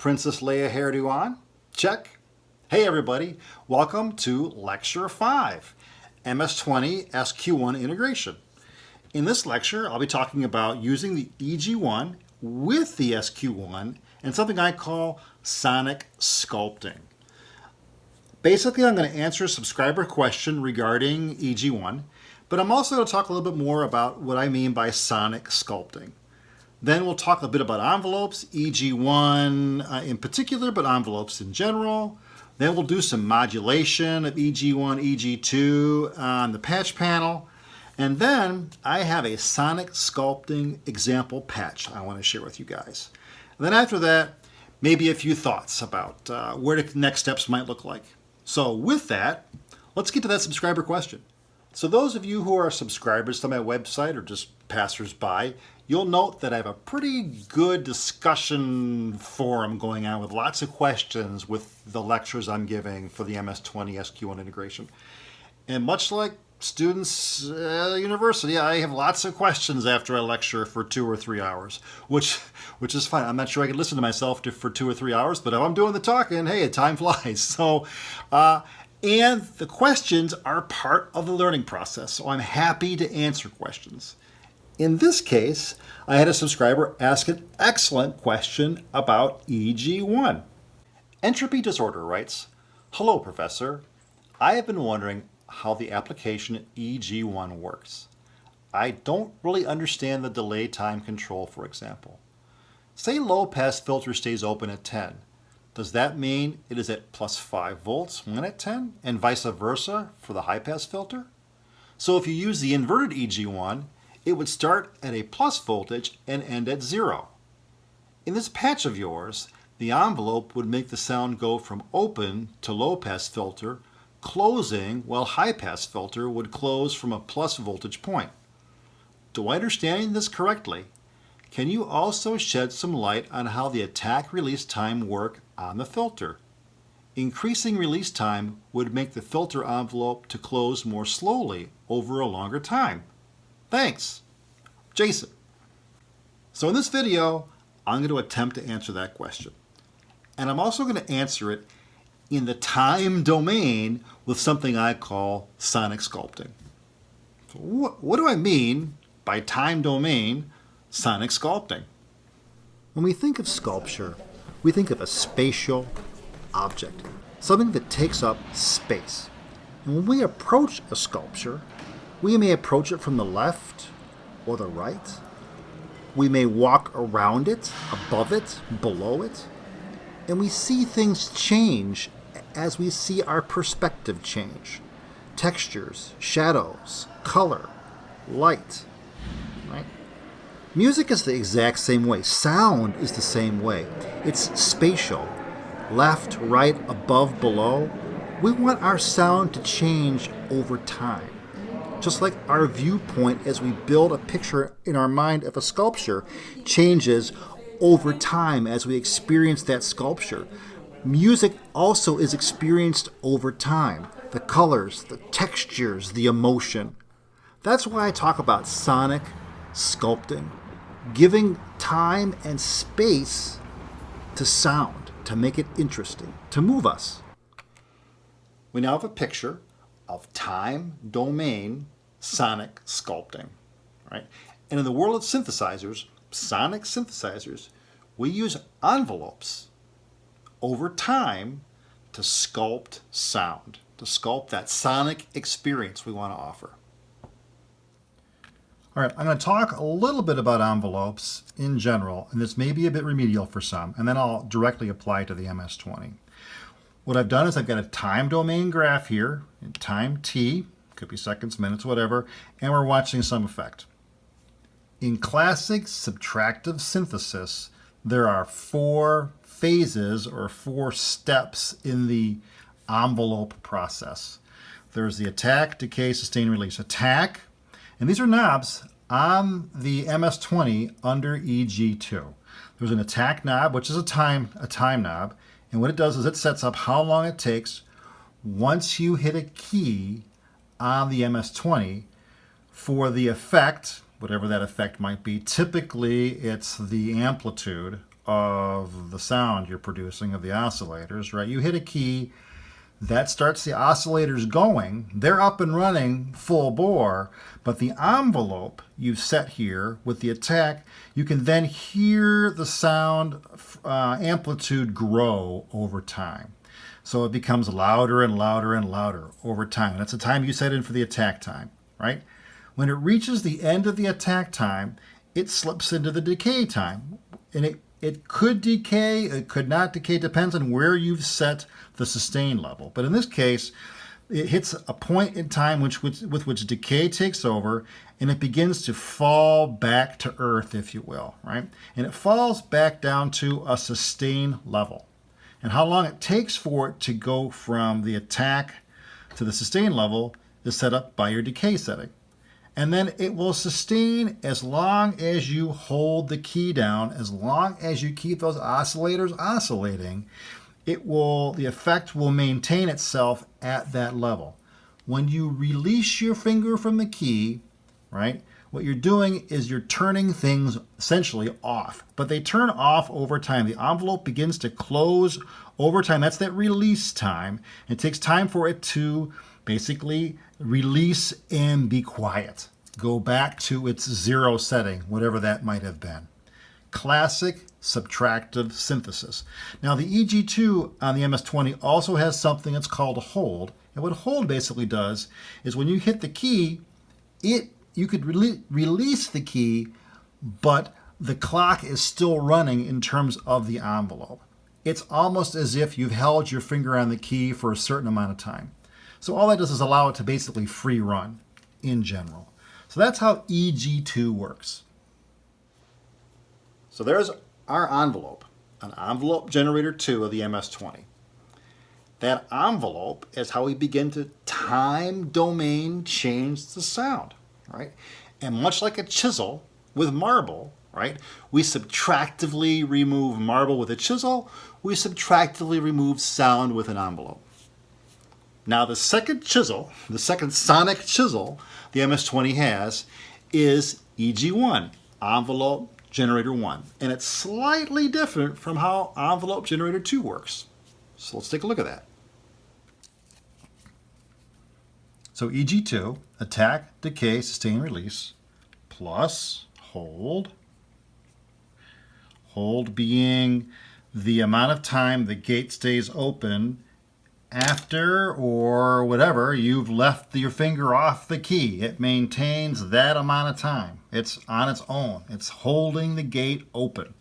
Princess Leia hairdo on? Check. Hey everybody, welcome to Lecture 5, MS-20 SQ-1 integration. In this lecture, I'll be talking about using the EG1 with the SQ-1 and something I call Sonic Sculpting. Basically, I'm going to answer a subscriber question regarding EG1, but I'm also going to talk a little bit more about what I mean by Sonic Sculpting. Then we'll talk a bit about envelopes, EG1 in particular, but envelopes in general. Then we'll do some modulation of EG1 EG2 on the patch panel. And then I have a Sonic Sculpting example patch I want to share with you guys. And then after that, maybe a few thoughts about where the next steps might look like. So with that, let's get to that subscriber question. So those of you who are subscribers to my website or just passers-by, you'll note that I have a pretty good discussion forum going on with lots of questions with the lectures I'm giving for the MS-20 SQ-1 integration. And much like students at university, I have lots of questions after I lecture for 2 or 3 hours, which is fine. I'm not sure I can listen to myself for 2 or 3 hours, but if I'm doing the talking, hey, time flies. So, and the questions are part of the learning process, so I'm happy to answer questions. In this case, I had a subscriber ask an excellent question about EG1. Entropy Disorder writes, "Hello, Professor. I have been wondering how the application EG1 works. I don't really understand the delay time control, for example. Say low-pass filter stays open at 10. Does that mean it is at plus 5 volts when at 10, and vice versa for the high-pass filter? So if you use the inverted EG1, it would start at a plus voltage and end at 0. In this patch of yours, the envelope would make the sound go from open to low-pass filter, closing while high-pass filter would close from a plus voltage point. Do I understand this correctly? Can you also shed some light on how the attack-release time work on the filter? Increasing release time would make the filter envelope to close more slowly over a longer time. Thanks, Jason." So in this video, I'm going to attempt to answer that question. And I'm also going to answer it in the time domain with something I call Sonic Sculpting. So what do I mean by time domain Sonic Sculpting? When we think of sculpture, we think of a spatial object, something that takes up space. And when we approach a sculpture, we may approach it from the left or the right. We may walk around it, above it, below it. And we see things change as we see our perspective change. Textures, shadows, color, light. Right? Music is the exact same way. Sound is the same way. It's spatial. Left, right, above, below. We want our sound to change over time. Just like our viewpoint as we build a picture in our mind of a sculpture changes over time as we experience that sculpture. Music also is experienced over time. The colors, the textures, the emotion. That's why I talk about sonic sculpting, giving time and space to sound, to make it interesting, to move us. We now have a picture of time domain sonic sculpting, right? And in the world of synthesizers, sonic synthesizers, we use envelopes over time to sculpt sound, to sculpt that sonic experience we want to offer. All right, I'm going to talk a little bit about envelopes in general, and this may be a bit remedial for some, and then I'll directly apply to the MS-20. What I've done is I've got a time domain graph here, in time t, could be seconds, minutes, whatever, and we're watching some effect. In classic subtractive synthesis, there are 4 phases or 4 steps in the envelope process. There's the attack, decay, sustain, release. Attack, and these are knobs on the MS-20 under EG2. There's an attack knob, which is a time knob, and what it does is it sets up how long it takes once you hit a key on the MS-20 for the effect, whatever that effect might be. Typically, it's the amplitude of the sound you're producing of the oscillators, right? You hit a key, that starts the oscillators going. They're up and running full bore, but the envelope you've set here with the attack, you can then hear the sound amplitude grow over time. So it becomes louder and louder and louder over time. That's the time you set in for the attack time, right? When it reaches the end of the attack time, it slips into the decay time. And it could decay, it could not decay, depends on where you've set the sustain level. But in this case, it hits a point in time with which decay takes over, and it begins to fall back to earth, if you will, right? And it falls back down to a sustain level. And how long it takes for it to go from the attack to the sustain level is set up by your decay setting. And then it will sustain as long as you hold the key down, as long as you keep those oscillators oscillating, the effect will maintain itself at that level. When you release your finger from the key, right, what you're doing is you're turning things essentially off. But they turn off over time. The envelope begins to close over time. That's that release time. It takes time for it to basically release and be quiet. Go back to its zero setting, whatever that might have been. Classic subtractive synthesis. Now the EG2 on the MS-20 also has something that's called a hold. And what hold basically does is when you hit the key, you could release the key, but the clock is still running in terms of the envelope. It's almost as if you've held your finger on the key for a certain amount of time. So all that does is allow it to basically free run in general. So that's how EG2 works. So there's our envelope, an envelope generator 2 of the MS-20. That envelope is how we begin to time domain change the sound, right? And much like a chisel with marble, right? We subtractively remove marble with a chisel, we subtractively remove sound with an envelope. Now the second chisel, the second sonic chisel the MS-20 has is EG1, envelope generator 1. And it's slightly different from how envelope generator 2 works. So let's take a look at that. So EG2, attack, decay, sustain, release, plus hold. Hold being the amount of time the gate stays open after or whatever you've left your finger off the key. It maintains that amount of time. It's on its own. It's holding the gate open.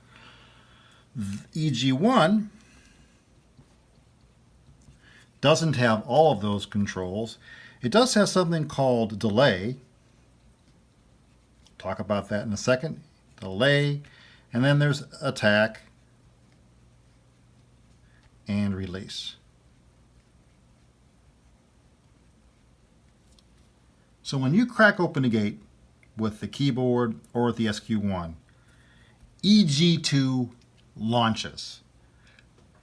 EG1 doesn't have all of those controls. It does have something called delay. Talk about that in a second. Delay. And then there's attack and release. So when you crack open a gate with the keyboard or with the SQ-1, EG2 launches.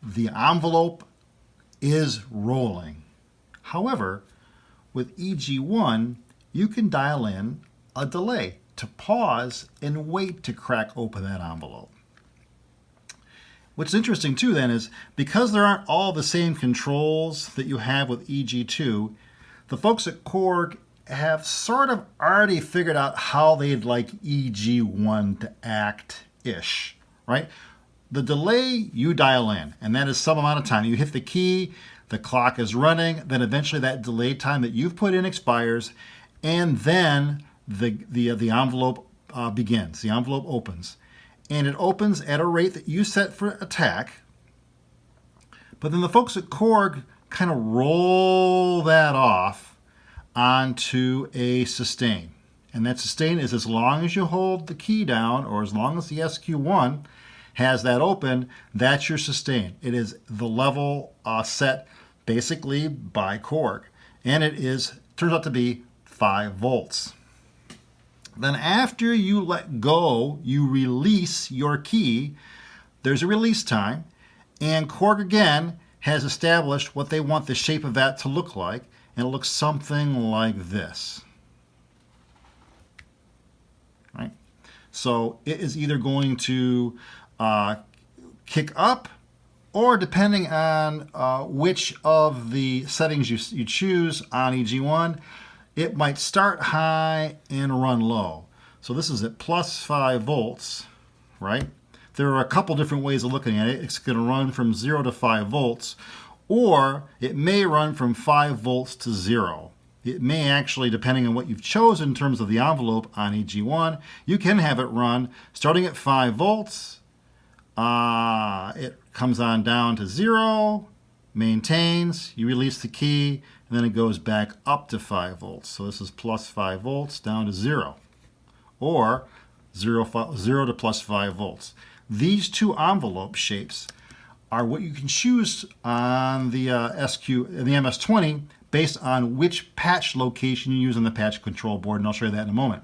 The envelope is rolling. However, with EG1, you can dial in a delay to pause and wait to crack open that envelope. What's interesting too then is because there aren't all the same controls that you have with EG2, the folks at Korg have sort of already figured out how they'd like EG1 to act-ish, right? The delay you dial in, and that is some amount of time. You hit the key, the clock is running, then eventually that delay time that you've put in expires, and then the envelope begins. The envelope opens. And it opens at a rate that you set for attack. But then the folks at Korg kind of roll that off onto a sustain. And that sustain is as long as you hold the key down, or as long as the SQ-1 has that open, that's your sustain. It is the level set basically by Korg. And it turns out to be 5 volts. Then after you let go, you release your key. There's a release time. And Korg again has established what they want the shape of that to look like. And it looks something like this. Right? So it is either going to kick up, or depending on which of the settings you choose on EG1, it might start high and run low. So this is at plus 5 volts, right? There are a couple different ways of looking at it. It's going to run from 0 to 5 volts, or it may run from 5 volts to 0. It may actually, depending on what you've chosen in terms of the envelope on EG1, you can have it run starting at 5 volts. It comes on down to 0, maintains, you release the key, and then it goes back up to 5 volts. So this is plus 5 volts down to 0, or 0 to plus 5 volts. These two envelope shapes are what you can choose on the the MS-20 based on which patch location you use on the patch control board, and I'll show you that in a moment.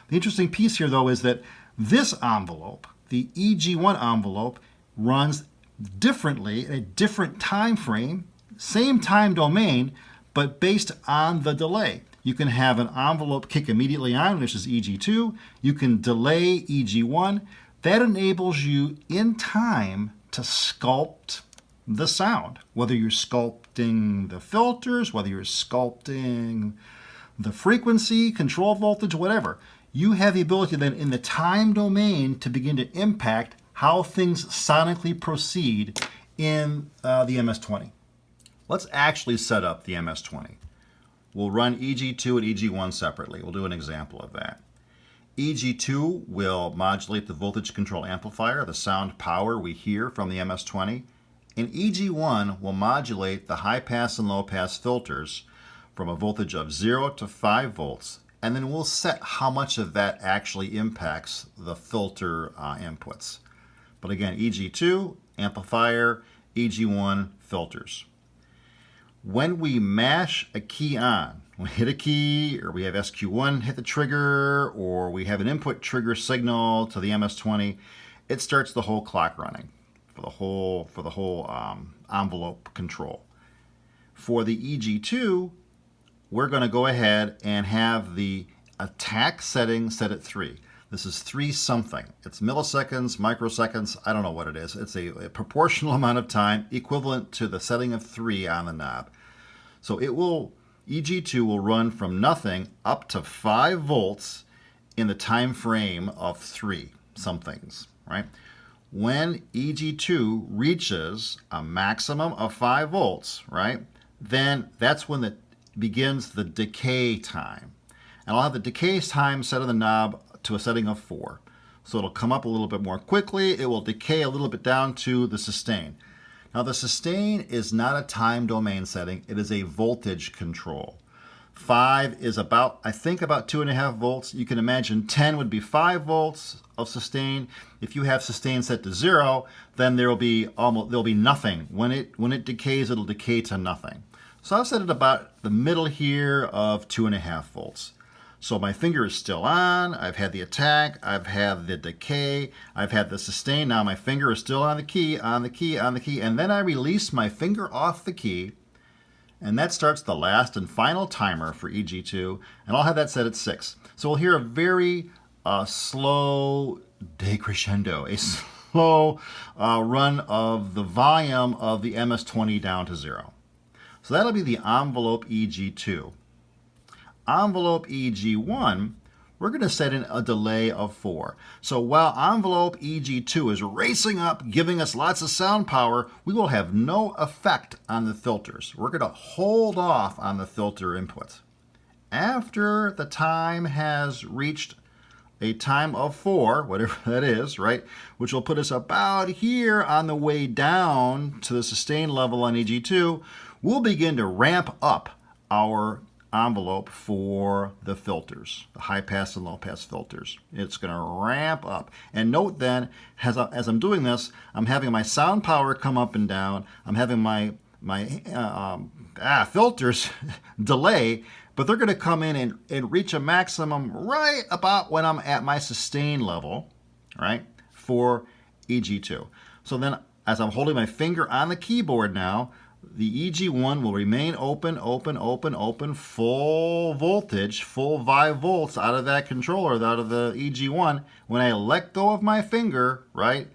The interesting piece here, though, is that this envelope, the EG1 envelope, runs differently at a different time frame, same time domain, but based on the delay. You can have an envelope kick immediately on, which is EG2. You can delay EG1. That enables you in time to sculpt the sound, whether you're sculpting the filters, whether you're sculpting the frequency, control voltage, whatever. You have the ability then in the time domain to begin to impact how things sonically proceed in the MS-20. Let's actually set up the MS-20. We'll run EG2 and EG1 separately. We'll do an example of that. EG2 will modulate the voltage control amplifier, the sound power we hear from the MS-20, and EG1 will modulate the high pass and low pass filters from a voltage of 0 to 5 volts, and then we'll set how much of that actually impacts the filter inputs. But again, EG2, amplifier, EG1, filters. When we mash a key on, we hit a key, or we have SQ-1 hit the trigger, or we have an input trigger signal to the MS-20, it starts the whole clock running for the whole envelope control. For the EG2, we're going to go ahead and have the attack setting set at 3. This is 3 something. It's milliseconds, microseconds, I don't know what it is. It's a proportional amount of time equivalent to the setting of 3 on the knob. So EG2 will run from nothing up to 5 volts in the time frame of 3 somethings, right? When EG2 reaches a maximum of 5 volts, right, then that's when it begins the decay time. And I'll have the decay time set on the knob to a setting of 4. So it'll come up a little bit more quickly. It will decay a little bit down to the sustain. Now the sustain is not a time domain setting. It is a voltage control. 5 is about 2.5 volts. You can imagine 10 would be 5 volts of sustain. If you have sustain set to 0, then there'll be nothing. When it decays, it'll decay to nothing. So I've set it about the middle here of 2.5 volts. So my finger is still on, I've had the attack, I've had the decay, I've had the sustain. Now my finger is still on the key, and then I release my finger off the key, and that starts the last and final timer for EG2, and I'll have that set at 6. So we'll hear a very slow decrescendo, a slow run of the volume of the MS-20 down to 0. So that'll be the envelope EG2. Envelope EG1, we're going to set in a delay of 4. So while envelope EG2 is racing up, giving us lots of sound power, we will have no effect on the filters. We're going to hold off on the filter inputs. After the time has reached a time of 4, whatever that is, right, which will put us about here on the way down to the sustain level on EG2, we'll begin to ramp up our envelope for the filters, the high pass and low pass filters. It's going to ramp up. And note then, as I'm doing this, I'm having my sound power come up and down. I'm having my filters delay, but they're going to come in and reach a maximum right about when I'm at my sustain level, right, for EG2. So then, as I'm holding my finger on the keyboard now, the EG1 will remain open, full voltage, full 5 volts out of that controller, out of the EG1. When I let go of my finger, right,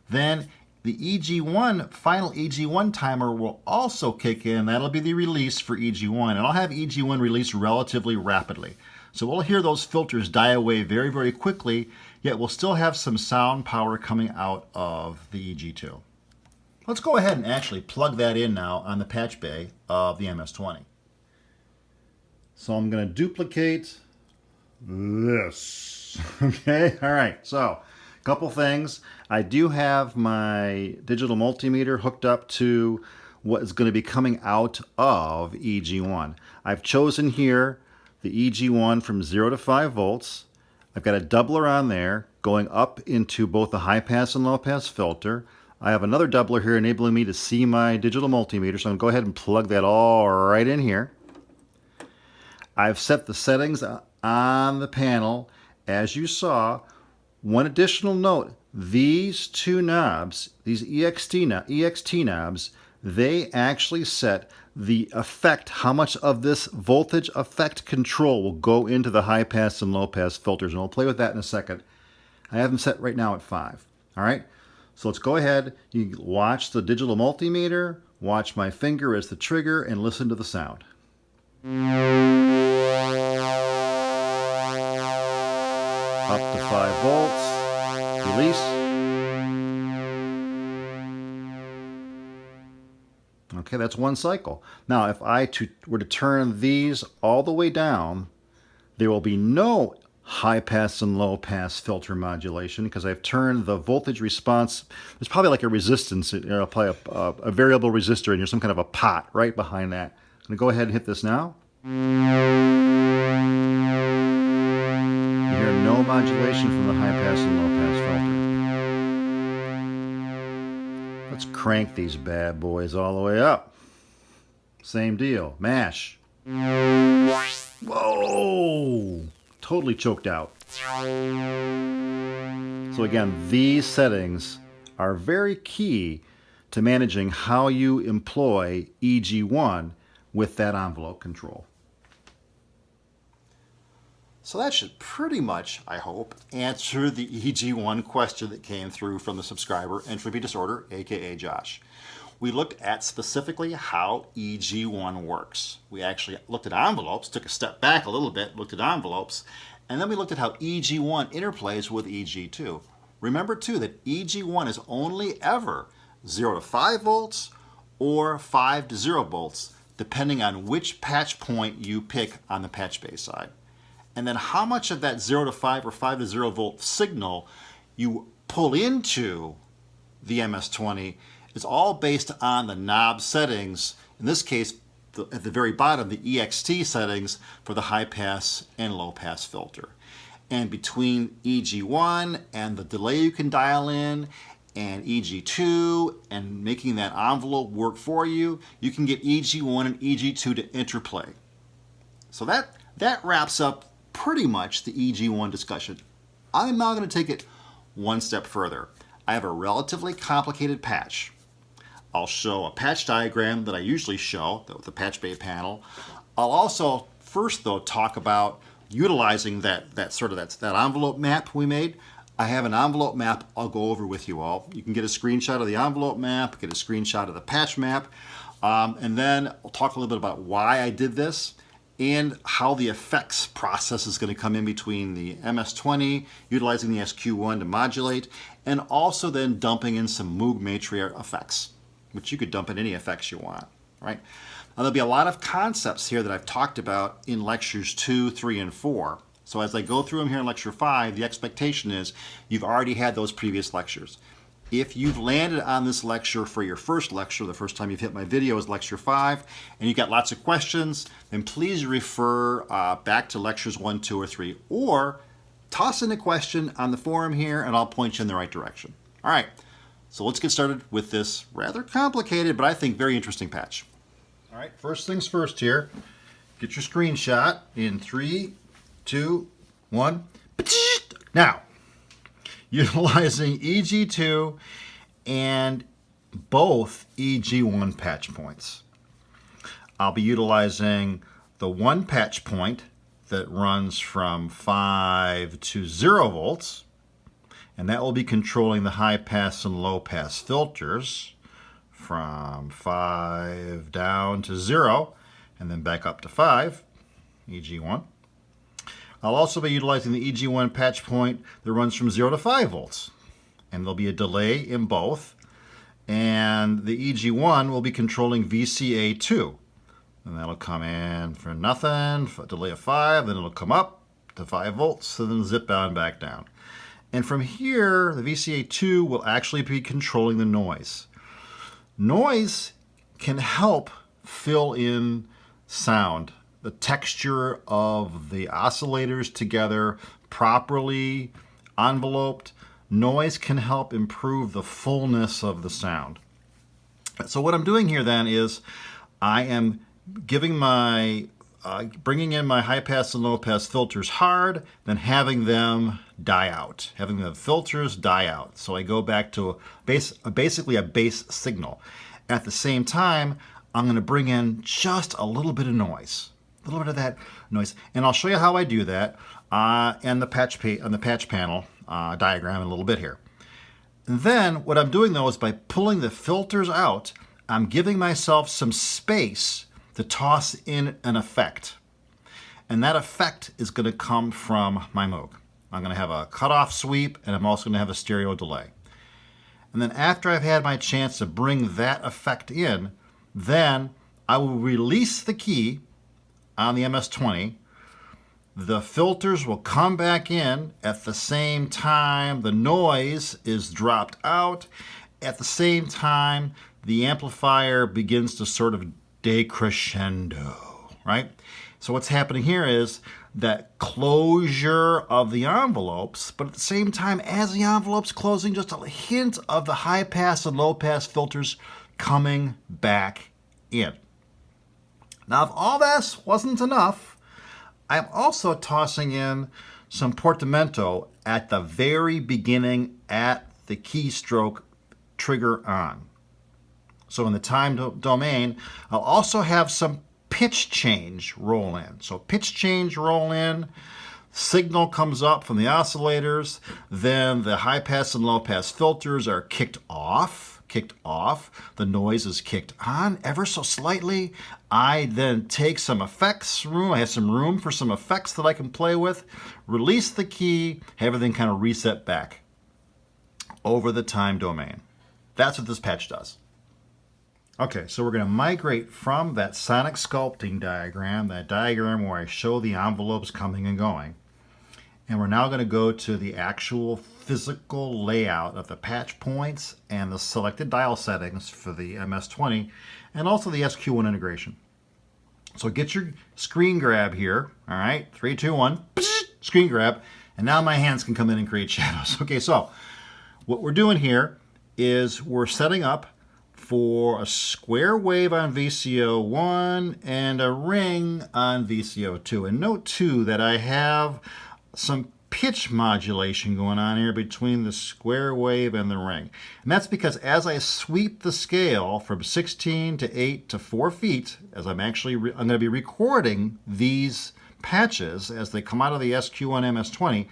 then the EG1, final EG1 timer will also kick in. That'll be the release for EG1. And I'll have EG1 release relatively rapidly. So we'll hear those filters die away very, very quickly, yet we'll still have some sound power coming out of the EG2. Let's go ahead and actually plug that in now on the patch bay of the MS-20. So I'm going to duplicate this. Okay, all right, so a couple things. I do have my digital multimeter hooked up to what is going to be coming out of EG1. I've chosen here the EG1 from 0 to 5 volts. I've got a doubler on there going up into both the high pass and low pass filter. I have another doubler here enabling me to see my digital multimeter, so I'm going to go ahead and plug that all right in here. I've set the settings on the panel. As you saw, one additional note, these two knobs, these EXT knobs, they actually set the effect, how much of this voltage effect control will go into the high pass and low pass filters, and I'll play with that in a second. I have them set right now at 5. All right, so let's go ahead. You watch the digital multimeter, watch my finger as the trigger, and listen to the sound. Up to 5 volts, release. Okay, that's one cycle. Now, if I were to turn these all the way down, there will be no high pass and low pass filter modulation because I've turned the voltage response. There's probably like a resistance, probably a variable resistor in here, some kind of a pot right behind that. I'm going to go ahead and hit this now. You hear no modulation from the high pass and low pass filter. Let's crank these bad boys all the way up. Same deal. Mash. Whoa! Totally choked out. So again, these settings are very key to managing how you employ EG1 with that envelope control. So that should pretty much, I hope, answer the EG1 question that came through from the subscriber, Entropy Disorder, aka Josh. We looked at specifically how EG1 works. We actually looked at envelopes, took a step back a little bit, looked at envelopes, and then we looked at how EG1 interplays with EG2. Remember too that EG1 is only ever 0 to 5 volts or 5 to 0 volts, depending on which patch point you pick on the patch bay side. And then how much of that 0 to 5 or 5 to 0 volt signal you pull into the MS-20 is all based on the knob settings. In this case, at the very bottom, the EXT settings for the high pass and low pass filter. And between EG1 and the delay you can dial in and EG2 and making that envelope work for you, you can get EG1 and EG2 to interplay. So that wraps up pretty much the EG1 discussion. I'm now going to take it one step further. I have a relatively complicated patch. I'll show a patch diagram that I usually show with the patch bay panel. I'll also first though talk about utilizing that envelope map we made. I have an envelope map I'll go over with you all. You can get a screenshot of the envelope map, get a screenshot of the patch map, and then I'll talk a little bit about why I did this and how the effects process is going to come in between the MS-20, utilizing the SQ-1 to modulate, and also then dumping in some Moog Matriarch effects, which you could dump in any effects you want, right? Now there'll be a lot of concepts here that I've talked about in lectures 2, 3, and 4. So as I go through them here in lecture 5, the expectation is you've already had those previous lectures. If you've landed on this lecture for your first lecture, the first time you've hit my video is lecture 5, and you've got lots of questions, then please refer back to lectures 1, 2, or 3, or toss in a question on the forum here and I'll point you in the right direction. All right, so let's get started with this rather complicated, but I think very interesting patch. All right, first things first here, get your screenshot in 3, 2, 1. Now, utilizing EG2 and both EG1 patch points. I'll be utilizing the one patch point that runs from 5 to 0 volts, And that will be controlling the high pass and low pass filters from 5 down to 0 and then back up to 5, EG1. I'll also be utilizing the EG1 patch point that runs from 0 to 5 volts. And there'll be a delay in both. And the EG1 will be controlling VCA2. And that'll come in for nothing, for a delay of 5, then it'll come up to 5 volts, and then zip on back down. And from here, the VCA2 will actually be controlling the noise. Noise can help fill in sound, the texture of the oscillators together properly enveloped. Noise can help improve the fullness of the sound. So what I'm doing here then is I am giving my bringing in my high pass and low pass filters hard, then having them die out, having the filters die out. So I go back to basically a base signal. At the same time, I'm going to bring in just a little bit of noise, a little bit of that noise, and I'll show you how I do that on the patch panel diagram in a little bit here. And then what I'm doing though is by pulling the filters out, I'm giving myself some space to toss in an effect. And that effect is going to come from my Moog. I'm going to have a cutoff sweep, and I'm also going to have a stereo delay. And then after I've had my chance to bring that effect in, then I will release the key on the MS-20. The filters will come back in at the same time the noise is dropped out. At the same time, the amplifier begins to sort of decrescendo, right? So what's happening here is that closure of the envelopes, but at the same time as the envelope's closing, just a hint of the high pass and low pass filters coming back in. Now, if all this wasn't enough, I'm also tossing in some portamento at the very beginning at the keystroke trigger on. So in the time domain, I'll also have some pitch change roll in. So pitch change roll in, signal comes up from the oscillators, then the high pass and low pass filters are kicked off, the noise is kicked on ever so slightly. I then take some effects room, I have some room for some effects that I can play with, release the key, have everything kind of reset back over the time domain. That's what this patch does. Okay, so we're going to migrate from that sonic sculpting diagram, that diagram where I show the envelopes coming and going, and we're now going to go to the actual physical layout of the patch points and the selected dial settings for the MS-20 and also the SQ-1 integration. So get your screen grab here, all right, 3, 2, 1, screen grab, and now my hands can come in and create shadows. Okay, so what we're doing here is we're setting up for a square wave on VCO1 and a ring on VCO2. And note too that I have some pitch modulation going on here between the square wave and the ring. And that's because as I sweep the scale from 16 to 8 to 4 feet, as I'm going to be recording these patches as they come out of the SQ1 MS-20,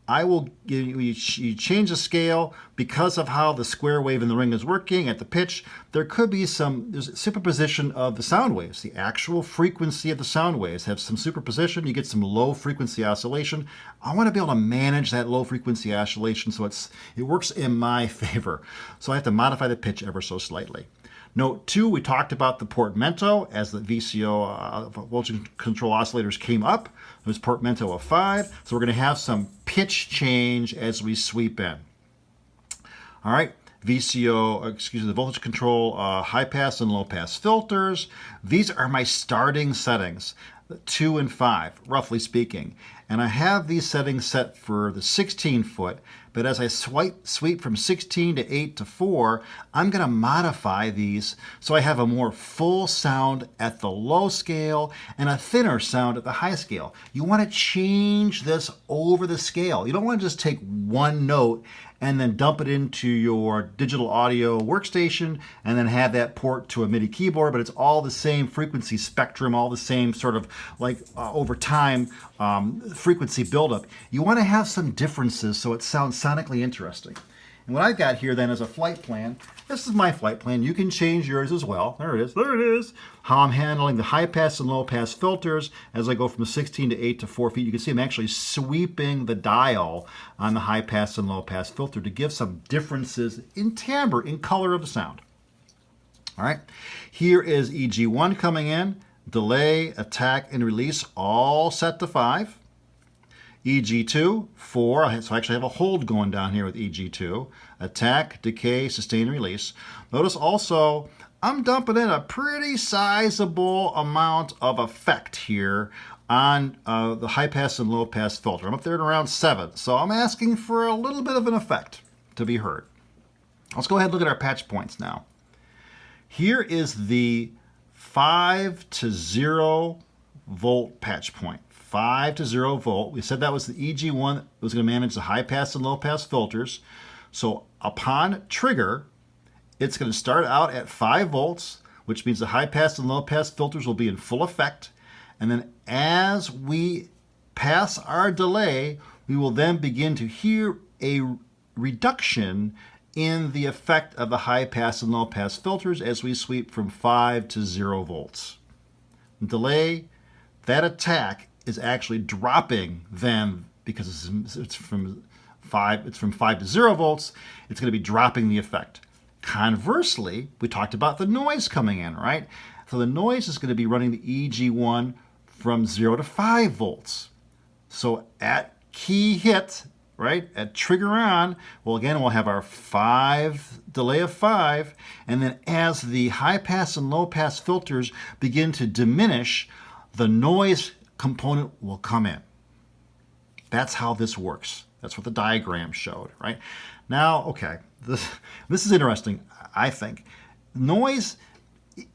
I will you change the scale because of how the square wave in the ring is working at the pitch. There could be there's superposition of the sound waves. The actual frequency of the sound waves have some superposition. You get some low frequency oscillation. I want to be able to manage that low frequency oscillation so it works in my favor. So I have to modify the pitch ever so slightly. Note 2, we talked about the portamento as the VCO voltage control oscillators came up. There's portamento of 5, so we're going to have some pitch change as we sweep in. All right, the voltage control high pass and low pass filters. These are my starting settings, 2 and 5, roughly speaking. And I have these settings set for the 16 foot, but as I sweep from 16 to 8 to 4, I'm going to modify these so I have a more full sound at the low scale and a thinner sound at the high scale. You want to change this over the scale. You don't want to just take one note and then dump it into your digital audio workstation, and then have that port to a MIDI keyboard, but it's all the same frequency spectrum, all the same sort of like over time frequency buildup. You want to have some differences so it sounds sonically interesting. And what I've got here then is a flight plan. This is my flight plan. You can change yours as well. There it is. There it is. How I'm handling the high pass and low pass filters as I go from 16 to 8 to 4 feet. You can see I'm actually sweeping the dial on the high pass and low pass filter to give some differences in timbre, in color of the sound. All right. Here is EG1 coming in. Delay, attack, and release all set to 5. EG2, 4, so I actually have a hold going down here with EG2. Attack, decay, sustain, release. Notice also, I'm dumping in a pretty sizable amount of effect here on the high pass and low pass filter. I'm up there at around 7, so I'm asking for a little bit of an effect to be heard. Let's go ahead and look at our patch points now. Here is the 5 to 0 volt patch point. 5 to 0 volt. We said that was the EG1 that was going to manage the high pass and low pass filters. So upon trigger, it's going to start out at 5 volts, which means the high pass and low pass filters will be in full effect. And then as we pass our delay, we will then begin to hear a reduction in the effect of the high pass and low pass filters as we sweep from 5 to 0 volts. Delay, that attack is actually dropping then, because it's from 5 to 0 volts, it's going to be dropping the effect. Conversely, we talked about the noise coming in, right? So the noise is going to be running the EG1 from 0 to 5 volts. So at key hit, right, at trigger on, well, again, we'll have our delay of 5, and then as the high pass and low pass filters begin to diminish, the noise component will come in. That's how this works. That's what the diagram showed, right? Now, okay, this is interesting, I think. Noise,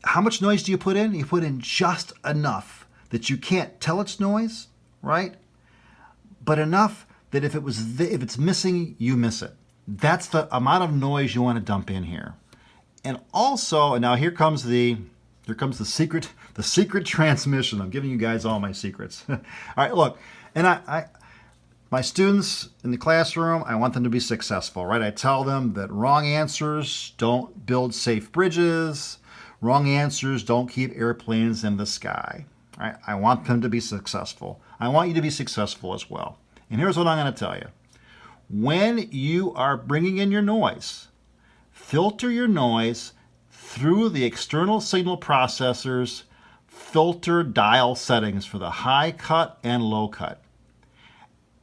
how much noise do you put in? You put in just enough that you can't tell it's noise, right? But enough that if it's missing, you miss it. That's the amount of noise you want to dump in here. And also, and now here comes the secret transmission. I'm giving you guys all my secrets. All right, look, and my students in the classroom, I want them to be successful, right? I tell them that wrong answers don't build safe bridges. Wrong answers don't keep airplanes in the sky. All right? I want them to be successful. I want you to be successful as well. And here's what I'm going to tell you. When you are bringing in your noise, filter your noise through the external signal processor's filter dial settings for the high cut and low cut.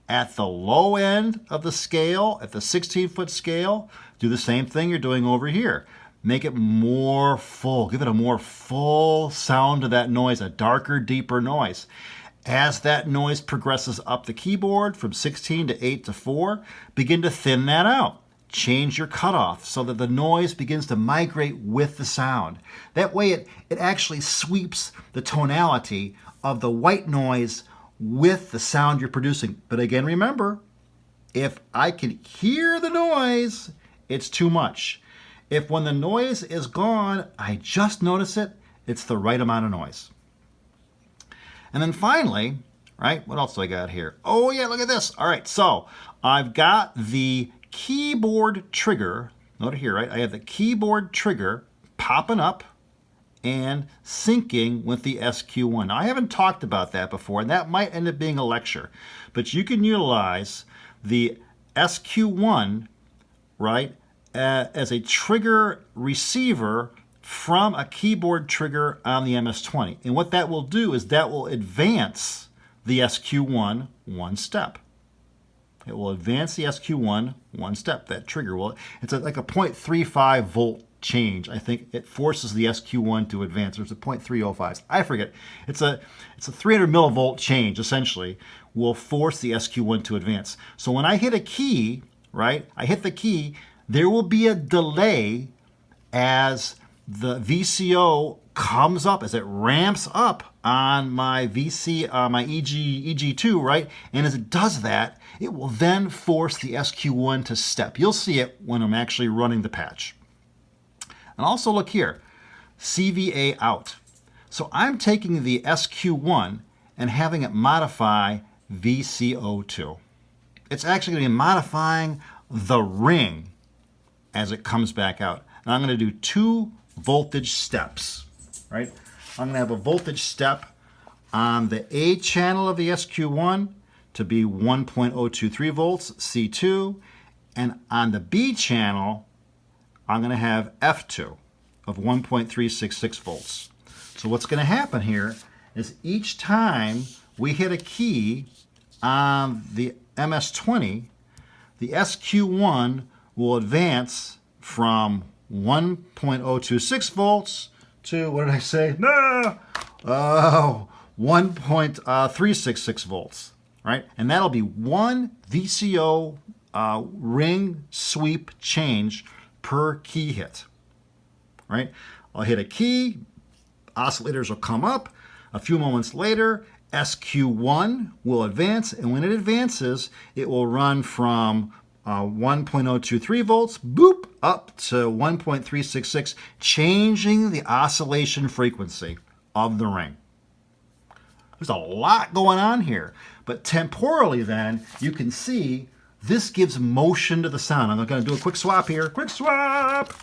At the low end of the scale, at the 16-foot scale, do the same thing you're doing over here. Make it more full. Give it a more full sound to that noise, a darker, deeper noise. As that noise progresses up the keyboard from 16 to 8 to 4, begin to thin that out. Change your cutoff so that the noise begins to migrate with the sound. That way it actually sweeps the tonality of the white noise with the sound you're producing. But again, remember, if I can hear the noise, it's too much. If when the noise is gone, I just notice it, it's the right amount of noise. And then finally, right, what else do I got here? Oh yeah, look at this. All right, so I've got the keyboard trigger, note here, right? I have the keyboard trigger popping up and syncing with the SQ-1. Now, I haven't talked about that before, and that might end up being a lecture, but you can utilize the SQ-1, right, as a trigger receiver from a keyboard trigger on the MS-20. And what that will do is that will advance the SQ-1 one step. It will advance the SQ-1 one step. That trigger will, it's like a 0.35 volt change. I think it forces the SQ-1 to advance. There's a 0.305. I forget. It's a 300 millivolt change, essentially, will force the SQ-1 to advance. So when I hit a key, right, I hit the key, there will be a delay as the VCO comes up, as it ramps up on my my EG2, right? And as it does that, it will then force the SQ-1 to step. You'll see it when I'm actually running the patch. And also look here, CVA out. So I'm taking the SQ-1 and having it modify VCO2. It's actually going to be modifying the ring as it comes back out. And I'm going to do 2 voltage steps, right? I'm going to have a voltage step on the A channel of the SQ-1 to be 1.023 volts, C2, and on the B channel, I'm going to have F2 of 1.366 volts. So what's going to happen here is each time we hit a key on the MS-20, the SQ-1 will advance from 1.026 volts to, what did I say? No! 1.366 volts, right? And that'll be 1 VCO ring sweep change per key hit, right? I'll hit a key, oscillators will come up. A few moments later, SQ-1 will advance, and when it advances, it will run from 1.023 volts, boop, up to 1.366, changing the oscillation frequency of the ring. There's a lot going on here, but temporally then, you can see this gives motion to the sound. I'm going to do a quick swap here. Quick swap!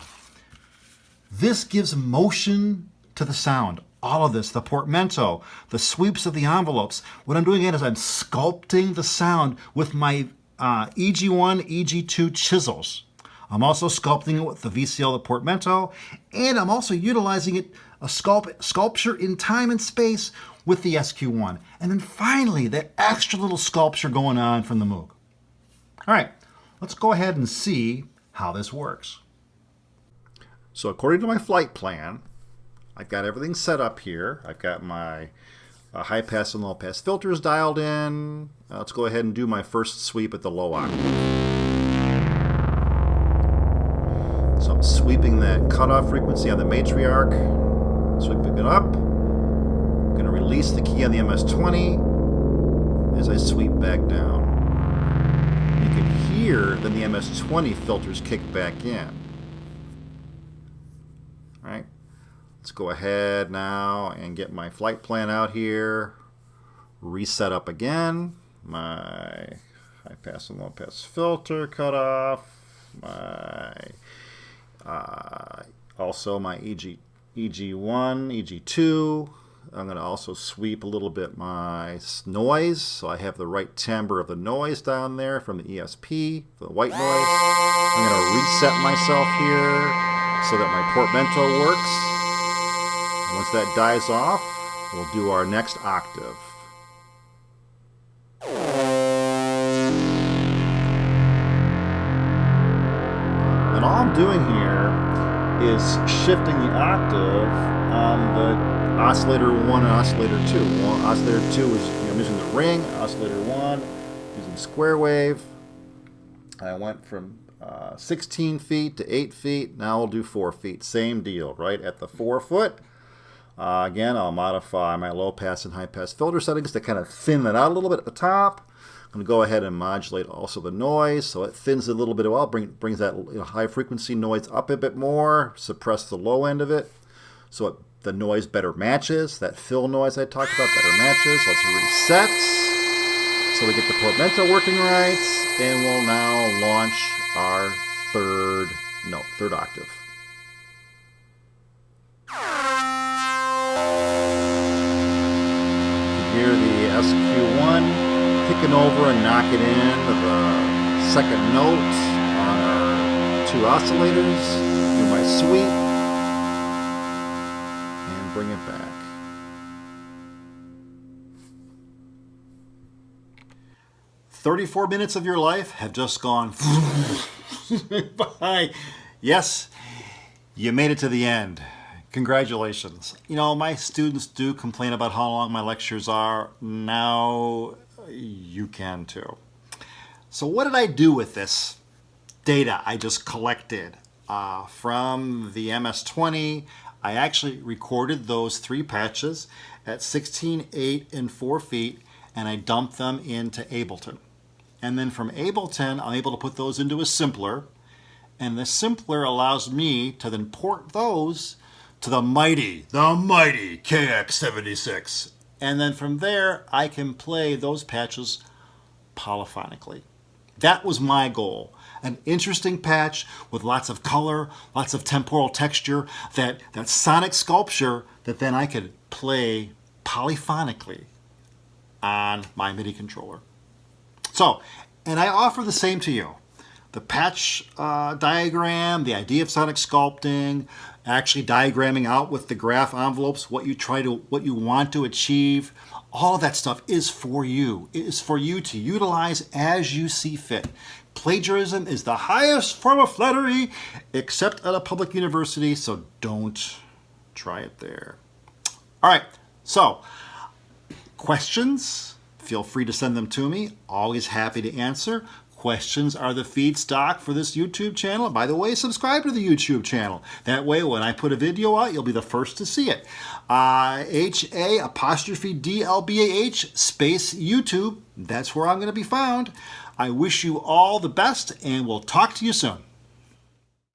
This gives motion to the sound. All of this, the portmanteau, the sweeps of the envelopes. What I'm doing is I'm sculpting the sound with my EG1 EG2 chisels. I'm also sculpting it with the VCO, the portmanteau, and I'm also utilizing it, a sculpture in time and space with the SQ-1. And then finally, that extra little sculpture going on from the Moog. All right, let's go ahead and see how this works. So according to my flight plan, I've got everything set up here. I've got my high pass and low pass filters dialed in. Let's go ahead and do my first sweep at the low octave. So I'm sweeping that cutoff frequency on the matriarch, sweeping it up. I'm going to release the key on the MS-20 as I sweep back down. You can hear then the MS-20 filters kick back in. All right. Let's go ahead now and get my flight plan out here. Reset up again. My high pass and low pass filter cutoff. My also my EG1, EG2. I'm going to also sweep a little bit my noise, so I have the right timbre of the noise down there from the ESP, the white noise. I'm going to reset myself here so that my portmanteau works. And once that dies off, we'll do our next octave. And all I'm doing here is shifting the octave on the oscillator 1 and oscillator 2. Well, oscillator 2 is I'm using the ring, oscillator 1 using square wave. I went from 16 feet to 8 feet. Now we'll do 4 feet. Same deal, right? At the 4 foot. Again, I'll modify my low pass and high pass filter settings to kind of thin that out a little bit at the top. I'm going to go ahead and modulate also the noise, so it thins it a little bit as well, brings that high frequency noise up a bit more, suppress the low end of it, so the noise better matches. That fill noise I talked about better matches. Let's reset, so we get the portmanteau working right, and we'll now launch our third octave. You can hear the SQ-1 kicking over and knocking in the second note on our 2 oscillators. Do my sweep and bring it back. "34 minutes of your life have just gone by. Yes, you made it to the end. Congratulations. You know, my students do complain about how long my lectures are. Now you can too. So what did I do with this data I just collected? from the MS-20. I actually recorded those 3 patches at 16, 8, and 4 feet, and I dumped them into Ableton. And then from Ableton, I'm able to put those into a simpler, and the simpler allows me to then port those to the mighty KX76. And then from there, I can play those patches polyphonically. That was my goal. An interesting patch with lots of color, lots of temporal texture, that sonic sculpture that then I could play polyphonically on my MIDI controller. So, and I offer the same to you. The patch diagram, the idea of sonic sculpting, actually diagramming out with the graph envelopes what you want to achieve, all of that stuff is for you. It is for you to utilize as you see fit. Plagiarism is the highest form of flattery, except at a public university, so don't try it there. All right, so questions, feel free to send them to me. Always happy to answer. Questions are the feedstock for this YouTube channel. By the way, subscribe to the YouTube channel. That way, when I put a video out, you'll be the first to see it. HA_DLBAH space YouTube. That's where I'm going to be found. I wish you all the best, and we'll talk to you soon.